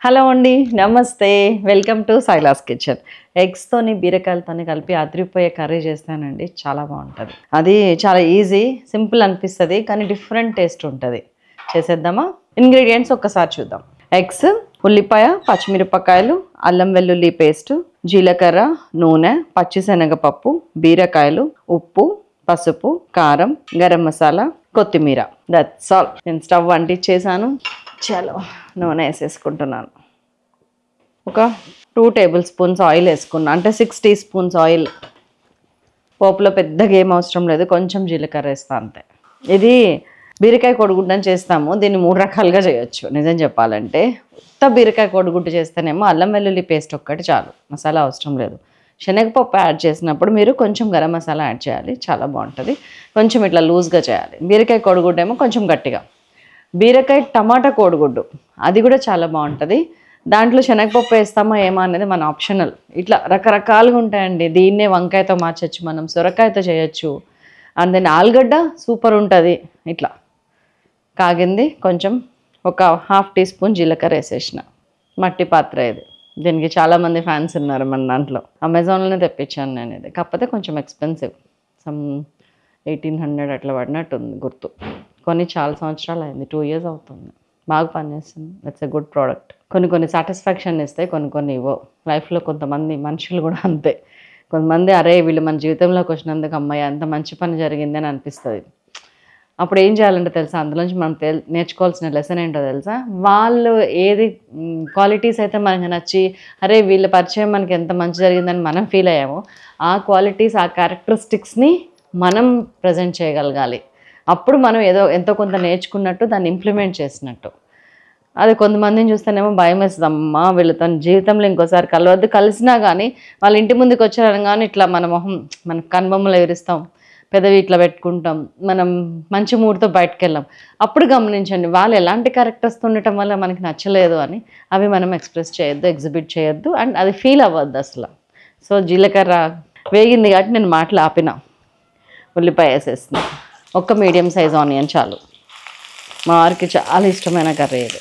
Hello అండి, నమస్తే. Welcome to Saila's kitchen. ఎగ్స్తోని బీరకాయలతోని కలిపి అదిరిపోయే కర్రీ చేస్తానండి. చాలా బాగుంటుంది. అది చాలా ఈజీ, సింపుల్ అనిపిస్తుంది, కానీ డిఫరెంట్ టేస్ట్ ఉంటుంది. చేసేద్దామా? ఇంగ్రీడియంట్స్ ఒక్కసారి చూద్దాం. ఎగ్స్, ఉల్లిపాయ, పచ్చిమిరపకాయలు, అల్లం వెల్లుల్లి పేస్టు, జీలకర్ర, నూనె, పచ్చిశనగపప్పు, బీరకాయలు, ఉప్పు, పసుపు, కారం, గరం మసాలా, కొత్తిమీర. That's all. నేను స్టవ్ అంటించేసాను. చలో నూనె వేసేసుకుంటున్నాను. ఒక 2 టేబుల్ స్పూన్స్ ఆయిల్ వేసుకున్నాను, అంటే 6 టీ స్పూన్స్ ఆయిల్. పోపులో పెద్దగా ఏం అవసరం లేదు, కొంచెం జీలకర్ర వేస్తాను అంతే. ఇది బీరకాయ కోడిగుడ్డని చేస్తాము. దీన్ని 3 రకాలుగా చేయొచ్చు. నిజం చెప్పాలంటే ఉత్త బీరకాయ కోడిగుడ్డు చేస్తేనేమో అల్లం వెల్లుల్లి పేస్ట్ ఒక్కటి చాలు, మసాలా అవసరం లేదు. శనగపప్పు యాడ్ చేసినప్పుడు మీరు కొంచెం గరం మసాలా యాడ్ చేయాలి, చాలా బాగుంటుంది. కొంచెం ఇట్లా లూజ్గా చేయాలి. బీరకాయ కోడిగుడ్డు ఏమో కొంచెం గట్టిగా. బీరకాయ టమాటా కోడిగుడ్డు అది కూడా చాలా బాగుంటుంది. దాంట్లో శనగపప్పు వేస్తామో ఏమో అనేది మన ఆప్షనల్. ఇట్లా రకరకాలుగా ఉంటాయండి. దీన్నే వంకాయతో మార్చచ్చు, మనం సొరకాయతో చేయొచ్చు. అండ్ దెన్ ఆలుగడ్డ సూపర్ ఉంటుంది. ఇట్లా కాగింది, కొంచెం ఒక 1/2 టీ స్పూన్ జీలకర్ర వేసేసిన. మట్టి పాత్ర ఇది. దీనికి చాలామంది ఫ్యాన్స్ ఉన్నారు మన దాంట్లో. అమెజాన్లోనే తెప్పించాను నేను ఇది, కాకపోతే కొంచెం ఎక్స్పెన్సివ్. సమ్ 1800 అట్లా పడినట్టు ఉంది గుర్తు. కొన్ని చాలా సంవత్సరాలు అయింది, 2 years అవుతుంది. బాగా పనిచేస్తుంది. It's a good product. కొన్ని సాటిస్ఫాక్షన్ ఇస్తాయి, కొన్ని ఇవ్వవు. లైఫ్లో కొంతమంది మనుషులు కూడా అంతే. కొంతమంది అరే వీళ్ళు మన జీవితంలోకి వచ్చినందుకు అమ్మాయి అంత మంచి పని జరిగింది అని అనిపిస్తుంది. అప్పుడు ఏం చేయాలంటే తెలుసా, అందులోంచి మనం నేర్చుకోవాల్సిన లెసన్ ఏంటో తెలుసా, వాళ్ళు ఏది క్వాలిటీస్ అయితే మనకి నచ్చి అరే వీళ్ళ పరిచయం మనకి ఎంత మంచి జరిగిందని మనం ఫీల్ అయ్యామో, ఆ క్వాలిటీస్, ఆ క్యారెక్టరిస్టిక్స్ని మనం ప్రజెంట్ చేయగలగాలి. అప్పుడు మనం ఎంతో కొంత నేర్చుకున్నట్టు, దాన్ని ఇంప్లిమెంట్ చేసినట్టు. అది కొంతమందిని చూస్తేనేమో భయం వేస్తుంది, అమ్మా వీళ్ళతో జీవితంలో ఇంకోసారి కలవద్దు, కలిసినా కానీ వాళ్ళ ఇంటి ముందుకు వచ్చారనగానే ఇట్లా మన మొహం, మన కనుబొమ్మలు ఎదురిస్తాం, పెదవి ఇట్లా పెట్టుకుంటాం, మనం మంచి మూడ్తో బయటకు వెళ్ళాం. అప్పుడు గమనించండి, వాళ్ళు ఎలాంటి క్యారెక్టర్స్తో ఉండటం వల్ల మనకి నచ్చలేదు అని అవి మనం ఎక్స్ప్రెస్ చేయొద్దు, ఎగ్జిబిట్ చేయొద్దు, అండ్ అది ఫీల్ అవ్వద్దు అసలు. సో జీలకర్ర వేగింది కాబట్టి నేను మాటలు ఆపిన. ఉల్లిపాయ వేసేస్తున్నా. ఒక మీడియం సైజ్ ఆనియన్ చాలు. మా వారికి చాలా ఇష్టమైన కర్రీ ఇది.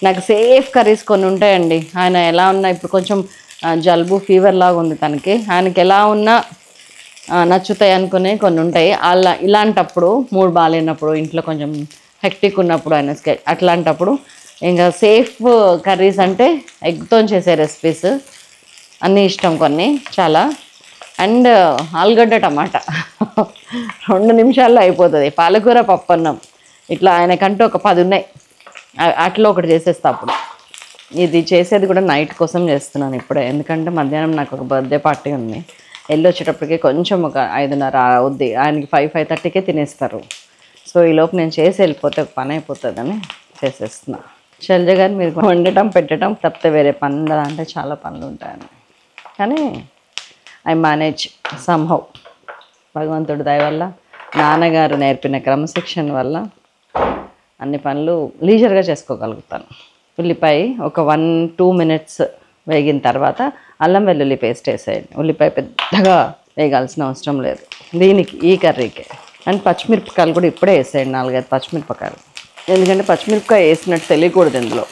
నాకు సేఫ్ కర్రీస్ కొన్ని ఉంటాయండి. ఆయన ఎలా ఉన్నా, ఇప్పుడు కొంచెం జలుబు ఫీవర్ లాగా ఉంది తనకి, ఆయనకి ఎలా ఉన్నా నచ్చుతాయి అనుకునే కొన్ని ఉంటాయి. ఇలాంటప్పుడు మూడు బాగాలేనప్పుడు, ఇంట్లో కొంచెం హెక్టిక్ ఉన్నప్పుడు ఆయనకి అట్లాంటప్పుడు ఇంకా సేఫ్ కర్రీస్ అంటే ఎగ్తో చేసే రెసిపీస్ అన్నీ ఇష్టం కొన్ని చాలా. అండ్ ఆలుగడ్డ టమాటా 2 నిమిషాల్లో అయిపోతుంది. పాలకూర పప్పన్నం ఇట్లా ఆయనకంటూ ఒక 10 ఉన్నాయి, అట్లా ఒకటి చేసేస్తా. అప్పుడు ఇది చేసేది కూడా నైట్ కోసం చేస్తున్నాను ఇప్పుడే, ఎందుకంటే మధ్యాహ్నం నాకు ఒక బర్త్డే పార్టీ ఉంది. వెళ్ళి వచ్చేటప్పటికి కొంచెం ఒక 5:30 అవుద్ది. ఆయనకి 5-5:30కే తినేస్తారు. సో ఈలోపు నేను చేసి వెళ్ళిపోతే ఒక పని అయిపోతుందని చేసేస్తున్నా. శైలజ గారు మీరు వండటం పెట్టడం తప్పితే వేరే పనులు అంటే చాలా పనులు ఉంటాయని, కానీ ఐ మేనేజ్ సమ్హౌ. భగవంతుడి దయ వల్ల, నాన్నగారు నేర్పిన క్రమశిక్షణ వల్ల అన్ని పనులు లీజర్గా చేసుకోగలుగుతాను. ఉల్లిపాయ ఒక 1-2 minutes వేగిన తర్వాత అల్లం వెల్లుల్లి పేస్ట్ వేసేయండి. ఉల్లిపాయ పెద్దగా వేగాల్సిన అవసరం లేదు దీనికి, ఈ కర్రీకి. అండ్ పచ్చిమిరపకాయలు కూడా ఇప్పుడే వేసేయండి, 4-5 పచ్చిమిరపకాయలు. ఎందుకంటే పచ్చిమిరపకాయ వేసినట్టు తెలియకూడదు, ఇందులో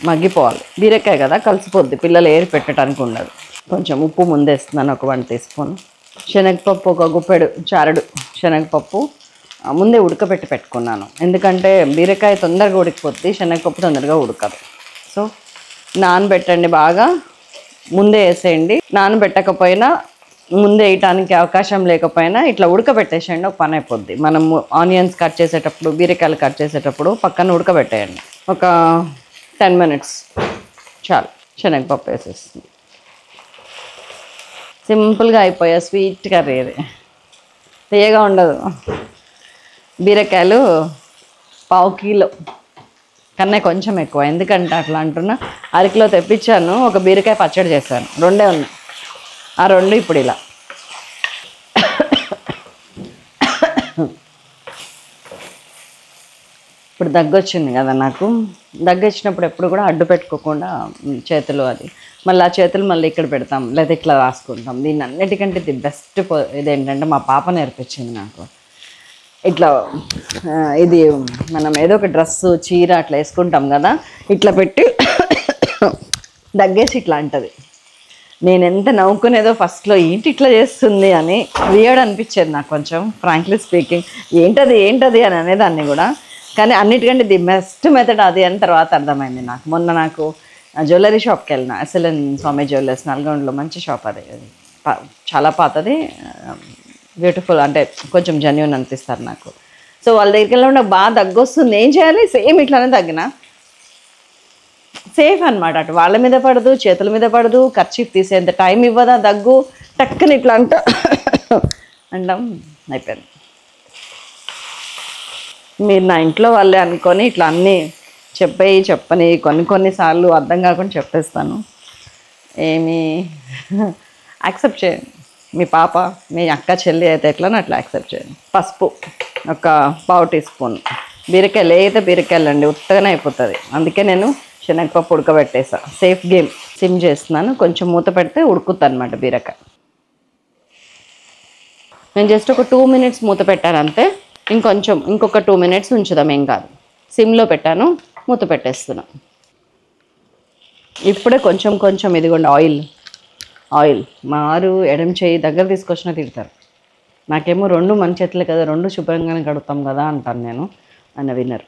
మగ్గిపోవాలి. బీరకాయ కదా కలిసిపోద్ది, పిల్లలు ఏరి పెట్టడానికి ఉండదు. కొంచెం ఉప్పు ముందేస్తున్నాను, ఒక 1 టీ స్పూన్. శనగపప్పు ఒక గుప్పెడు, చారడు శనగపప్పు ముందే ఉడకబెట్టి పెట్టుకున్నాను. ఎందుకంటే బీరకాయ తొందరగా ఉడికిపోద్ది, శనగపప్పు తొందరగా ఉడకదు. సో నానబెట్టండి బాగా, ముందే వేసేయండి. నానబెట్టకపోయినా, ముందే వేయటానికి అవకాశం లేకపోయినా ఇట్లా ఉడకబెట్టేసేయండి, ఒక పని అయిపోద్ది. మనం ఆనియన్స్ కట్ చేసేటప్పుడు, బీరకాయలు కట్ చేసేటప్పుడు పక్కన ఉడకబెట్టేయండి. ఒక 10 minutes చాలు. శనగపప్పు వేసేస్తుంది. సింపుల్గా అయిపోయా స్వీట్ కర్రీ ఇది, తీయగా ఉండదు. బీరకాయలు 1/4 కిలో కన్నా కొంచెం ఎక్కువ, ఎందుకంటే అట్లా అంటున్నా. 1/2 కిలో తెప్పించాను, ఒక బీరకాయ పచ్చడి చేశాను, 2 ఉన్నాయి. ఆ 2 ఇప్పుడు ఇలా. ఇప్పుడు దగ్గొచ్చింది కదా నాకు, దగ్గొచ్చినప్పుడు ఎప్పుడు కూడా అడ్డు పెట్టుకోకుండా చేతులు, అది మళ్ళీ ఆ చేతులు మళ్ళీ ఇక్కడ పెడతాం, లేదా ఇట్లా రాసుకుంటాం. దీన్ని అన్నిటికంటే ది బెస్ట్ ఇదేంటంటే మా పాప నేర్పించింది నాకు. ఇట్లా ఇది మనం ఏదో ఒక డ్రెస్సు, చీర అట్లా వేసుకుంటాం కదా, ఇట్లా పెట్టి దగ్గేసి ఇట్లా అంటది. నేను ఎంత నవ్వుకునేదో ఫస్ట్లో, ఏంటి ఇట్లా చేస్తుంది అని వియర్డ్ అనిపించేది నాకు కొంచెం, ఫ్రాంక్లీ స్పీకింగ్. ఏంటది అని అనేదాన్ని కూడా. కానీ అన్నిటికంటే ది బెస్ట్ మెథడ్ అది అని తర్వాత అర్థమైంది నాకు. మొన్న నాకు జ్యువెలరీ షాప్కి వెళ్ళిన, ఎస్ఎల్ఎన్ స్వామి జ్యువెలర్స్, నల్గొండలో మంచి షాప్ అది. చాలా పాతది, బ్యూటిఫుల్, అంటే కొంచెం జెన్యూన్ అనిపిస్తారు నాకు. సో వాళ్ళ దగ్గరికి వెళ్ళినప్పుడు నాకు బాగా దగ్గొస్తుంది. ఏం చేయాలి, సేమ్ ఇట్లానే తగ్గిన, సేఫ్ అనమాట. అటు వాళ్ళ మీద పడదు, చేతుల మీద పడదు, ఖర్చు తీసేంత టైం ఇవ్వదా దగ్గు, టక్కుని ఇట్లా అంటాం అయిపోయింది. మీరు నా ఇంట్లో వాళ్ళే అనుకొని ఇట్లా అన్నీ చెప్పని కొన్నిసార్లు అర్థం కాకుండా చెప్పేస్తాను. ఏమీ యాక్సెప్ట్ చేయండి. మీ పాప, మీ అక్క, చెల్లి అయితే ఎట్లా అట్లా యాక్సెప్ట్ చేయండి. పసుపు ఒక 1/4 టీ స్పూన్. బీరకాయలు అయితే బీరకాయలు అండి, ఉత్తగానే అయిపోతుంది. అందుకే నేను శనగపప్పు ఉడకబెట్టేసా. Safe game. సిమ్ చేస్తున్నాను, కొంచెం మూత పెడితే ఉడుకుతుంది అనమాట బీరకాయ. నేను జస్ట్ ఒక 2 మినిట్స్ మూత పెట్టాను అంతే. ఇంకొక 2 మినిట్స్ ఉంచుదాం, ఏం కాదు. సిమ్లో పెట్టాను, మూత పెట్టేస్తున్నా. ఇప్పుడే కొంచెం ఇదిగోండి ఆయిల్. మారు ఎడం చేయి దగ్గర తీసుకొచ్చినా తిడతారు. నాకేమో 2 మన చేతులే కదా, 2 శుభ్రంగానే కడుగుతాం కదా అంటాను నేను. అన్న విన్నర్.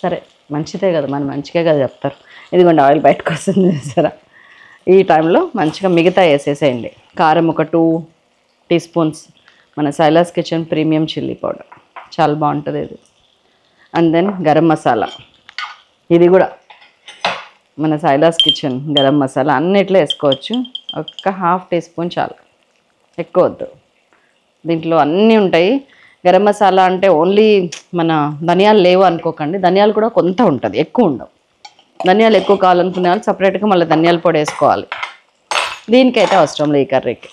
సరే మంచిదే కదా, మన మంచిగా కదా చెప్తారు. ఇదిగోండి ఆయిల్ బయటకు వస్తుంది సరే. ఈ టైంలో మంచిగా మిగతా వేసేసేయండి. కారం ఒక 2 టీ స్పూన్స్, మన Silas kitchen premium chilli powder, చాలా బాగుంటుంది ఇది. అండ్ దెన్ గరం మసాలా, ఇది కూడా మన సైలాస్ కిచెన్ గరం మసాలా, అన్నిట్లో వేసుకోవచ్చు. ఒక 1/2 టీ స్పూన్ చాలు, ఎక్కువ వద్దు. దీంట్లో అన్నీ ఉంటాయి. గరం మసాలా అంటే ఓన్లీ మన ధనియాలు లేవు అనుకోకండి, ధనియాలు కూడా కొంత ఉంటుంది, ఎక్కువ ఉండవు. ధనియాలు ఎక్కువ కావాలనుకునే వాళ్ళు సపరేట్గా మళ్ళీ ధనియాల పొడి వేసుకోవాలి. దీనికైతే అవసరం లేదు ఈ కర్రీకి.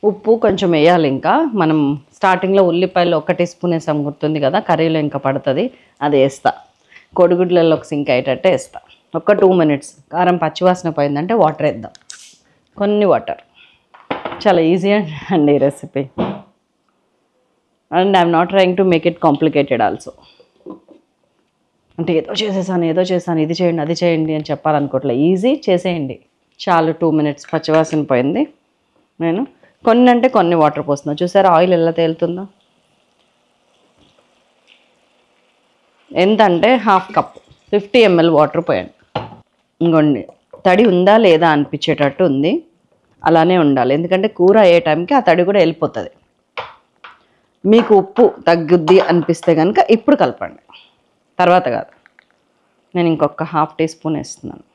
ఉప్పు కొంచెం వేయాలి. ఇంకా మనం స్టార్టింగ్లో ఉల్లిపాయలు 1 టీ స్పూన్ వేసాం, గుర్తుంది కదా, కర్రీలో ఇంకా పడుతుంది, అది వేస్తా. కోడిగుడ్లలో ఒక సింక్ అయ్యేటట్టే వేస్తా. ఒక 2 మినిట్స్. కారం పచ్చివాసన పోయిందంటే వాటర్ వేద్దాం, కొన్ని వాటర్. చాలా ఈజీ అండి ఈ recipe. And I'm not trying to make it complicated also. అంటే ఏదో చేసాను, ఇది చేయండి, అది చేయండి అని చెప్పాలనుకోవట్లే. ఈజీ చేసేయండి చాలు. 2 మినిట్స్, పచ్చివాసన పోయింది. నేను కొన్ని వాటర్ పోస్తున్నా. చూసారా ఆయిల్ ఎలా తేలుతుందో. ఎంత అంటే 1/2 కప్, 50 ml వాటర్ పోయండి. ఇంకోండి తడి ఉందా లేదా అనిపించేటట్టు ఉంది, అలానే ఉండాలి. ఎందుకంటే కూర అయ్యే టైంకి ఆ తడి కూడా వెళ్ళిపోతుంది. మీకు ఉప్పు తగ్గుద్ది అనిపిస్తే కనుక ఇప్పుడు కలపండి, తర్వాత కాదు. నేను ఇంకొక 1/2 టీ స్పూన్ వేస్తున్నాను.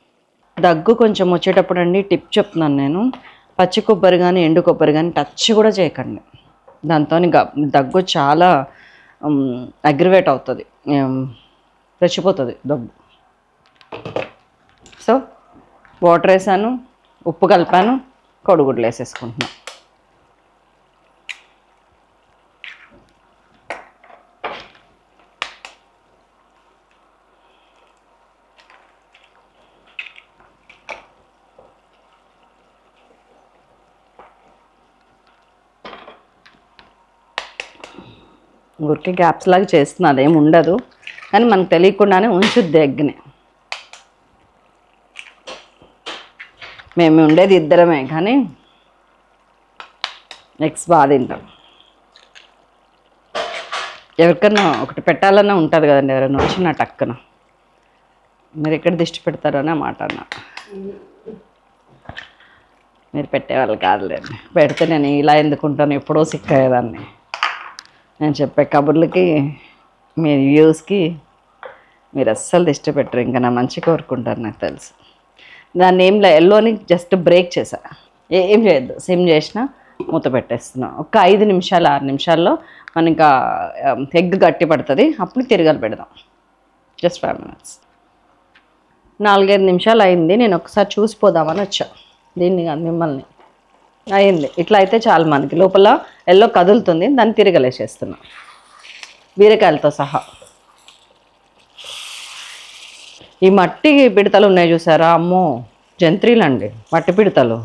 దగ్గు కొంచెం వచ్చేటప్పుడు అండి టిప్ చెప్తున్నాను నేను. పచ్చి కొబ్బరి కానీ ఎండు కొబ్బరి కానీ టచ్ కూడా చేయకండి. దాంతో దగ్గు చాలా అగ్రివేట్ అవుతుంది, రెచ్చిపోతుంది దగ్గు. సో వాటర్ వేసాను, ఉప్పు కలిపాను, కోడిగుడ్లు వేసేసుకుంటున్నాను. ఊరికే గ్యాప్స్ లాగా చేస్తున్నా, అదేం ఉండదు. కానీ మనకు తెలియకుండానే ఉంచుద్ది ఎగ్ని. మేము ఉండేది ఇద్దరమే, కానీ ఎగ్స్ బాగా తింటాం. ఎవరికన్నా ఒకటి పెట్టాలన్నా ఉంటుంది కదండి, ఎవరైనా వచ్చిన టక్కున. మీరు ఎక్కడ దిష్టి పెడతారో అనే మాట అన్న. మీరు పెట్టేవాళ్ళు కాదులేండి. పెడితే నేను ఇలా ఎందుకుంటాను, ఎప్పుడో సిక్ అయ్యేదాన్ని. నేను చెప్పే కబుర్లకి మీ వ్యూస్కి మీరు అస్సలు దిష్టి పెట్టరు. ఇంకా నా మంచి కోరుకుంటారు నాకు తెలుసు. దాన్ని ఏం ఎల్లోని జస్ట్ బ్రేక్ చేశా, ఏం చేయొద్దు. సిమ్ చేసిన, మూత పెట్టేస్తున్నాం. ఒక 5 నిమిషాలు 6 నిమిషాల్లో మన ఇంకా ఎగ్ గట్టి పడుతుంది. అప్పుడు తిరగలు పెడదాం. Just 5 minutes. 4-5 నిమిషాలు అయింది. నేను ఒకసారి చూసిపోదామని వచ్చా, దీన్ని కాదు మిమ్మల్ని. అయింది. ఇట్లా అయితే చాలు. మనకి లోపల ఎల్లో కదులుతుంది, దాన్ని తిరగలేసేస్తున్నాం బీరకాయలతో సహా. ఈ మట్టి పిడతలు ఉన్నాయి చూసారా, అమ్మో జంత్రీలండి మట్టి పిడతలు.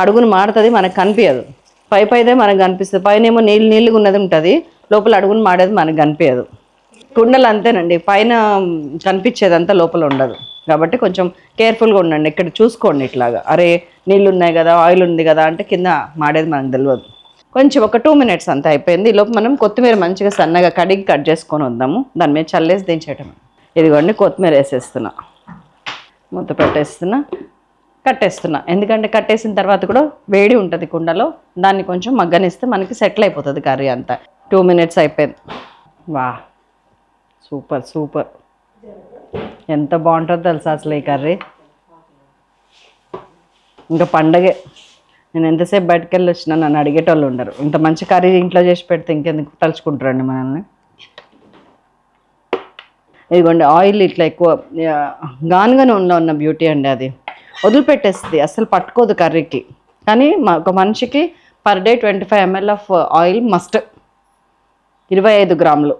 అడుగును మాడుతుంది, మనకు కనిపించదు. పైదే మనకు కనిపిస్తుంది. పైన ఏమో నీళ్ళుగా ఉన్నది ఉంటుంది, లోపల అడుగును మాడేది మనకు కనిపించదు. కుండలు అంతేనండి, పైన కనిపించేదంతా లోపల ఉండదు. కాబట్టి కొంచెం కేర్ఫుల్గా ఉండండి. ఇక్కడ చూసుకోండి ఇట్లాగా, అరే నీళ్ళు ఉన్నాయి కదా, ఆయిల్ ఉంది కదా అంటే కింద మాడేది మనకు తెలియదు. కొంచెం ఒక 2 మినిట్స్ అంతా అయిపోయింది. ఈలోపు మనం కొత్తిమీర మంచిగా సన్నగా కడిగి కట్ చేసుకొని వద్దాము. దాని మీద చల్లేసి దించేయటం. ఇదిగోండి కొత్తిమీర వేసేస్తున్నా, మూత పెట్టేస్తున్నా, కట్టేస్తున్నా. ఎందుకంటే కట్టేసిన తర్వాత కూడా వేడి ఉంటుంది కుండలో, దాన్ని కొంచెం మగ్గనిస్తే మనకి సెటిల్ అయిపోతుంది కర్రీ అంతా. 2 మినిట్స్ అయిపోయింది. వా, సూపర్ సూపర్, ఎంత బాగుంటుందో తెలుసా అసలు ఈ కర్రీ. ఇంకా పండగే. నేను ఎంతసేపు బయటకు వెళ్ళి వచ్చినా నన్ను అడిగేటోళ్ళు ఉండరు. ఇంత మంచి కర్రీ ఇంట్లో చేసి పెడితే ఇంకెందుకు తలుచుకుంటారండి మనల్ని. ఇదిగోండి ఆయిల్ ఇట్లా ఎక్కువ గానుగానే ఉన్న బ్యూటీ అండి, అది వదిలిపెట్టేస్తుంది, అసలు పట్టుకోదు కర్రీకి. కానీ ఒక మనిషికి per day 25 ml of oil must, 25 గ్రాములు.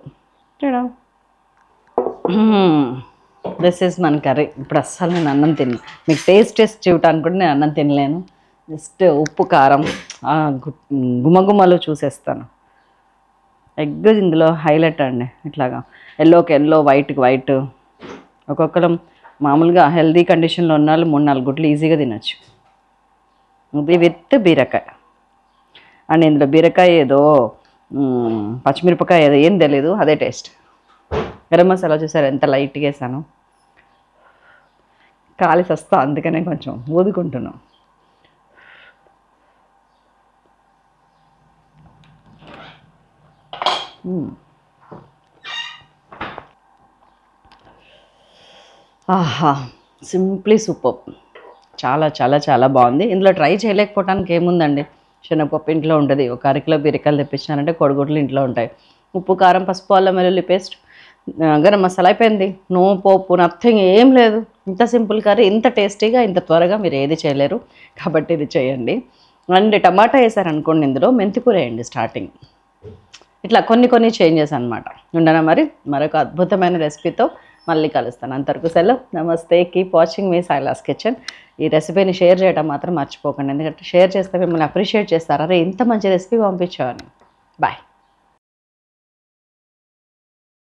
దిస్ ఈజ్ మన కర్రీ. ఇప్పుడు అస్సలు నేను అన్నం తిన్నాను, మీకు టేస్ట్ చూడటానికి కూడా నేను అన్నం తినలేను. జస్ట్ ఉప్పు కారం గుమగుమలు చూసేస్తాను. ఎగ్ ఇందులో హైలైట్ అండి. ఇట్లాగా ఎల్లోకి ఎల్లో, వైట్కి వైట్. ఒక్కొక్కరు మామూలుగా హెల్దీ కండిషన్లో ఉన్న వాళ్ళు 3-4 గుడ్లు ఈజీగా తినచ్చు. ఇది విత్ బీరకాయ. అండ్ ఇందులో బీరకాయ ఏదో పచ్చిమిరపకాయ ఏదో ఏం తెలియదు, అదే టేస్ట్. గరం మసాలా చూసారు ఎంత లైట్గా వేసాను, కాలిసి వస్తా, అందుకనే కొంచెం ఊదుకుంటున్నాం. ఆహా, సింప్లీ సూపర్. చాలా చాలా చాలా బాగుంది. ఇందులో ట్రై చేయలేకపోవడానికి ఏముందండి, శనగపప్పు ఇంట్లో ఉంటుంది, ఒక 1 కిలో బీరకాయలు తెప్పించానంటే కోడిగుడ్లు ఇంట్లో ఉంటాయి, ఉప్పు కారం పసుపు అల్లం వెల్లుల్లి పేస్ట్, గరం మసాలా, అయిపోయింది. నో పోపు, నథింగ్, ఏం లేదు. ఇంత సింపుల్ కర్రీ, ఇంత టేస్టీగా, ఇంత త్వరగా మీరు ఏది చేయలేరు. కాబట్టి ఇది చేయండి. అండ్ టమాటా వేసారనుకోండి, ఇందులో మెంతికూర వేయండి స్టార్టింగ్. ఇట్లా కొన్ని చేంజెస్ అనమాట. ఉండనా మరి మరొక అద్భుతమైన రెసిపీతో మళ్ళీ కలుస్తాను. అంతవరకు సెలవు, నమస్తే. కీప్ వాచింగ్ మీ సైలాస్ కిచెన్. ఈ రెసిపీని షేర్ చేయడం మాత్రం మర్చిపోకండి, ఎందుకంటే షేర్ చేస్తే మిమ్మల్ని అప్రిషియేట్ చేస్తారు, అరే ఇంత మంచి రెసిపీ పంపించావని. బాయ్.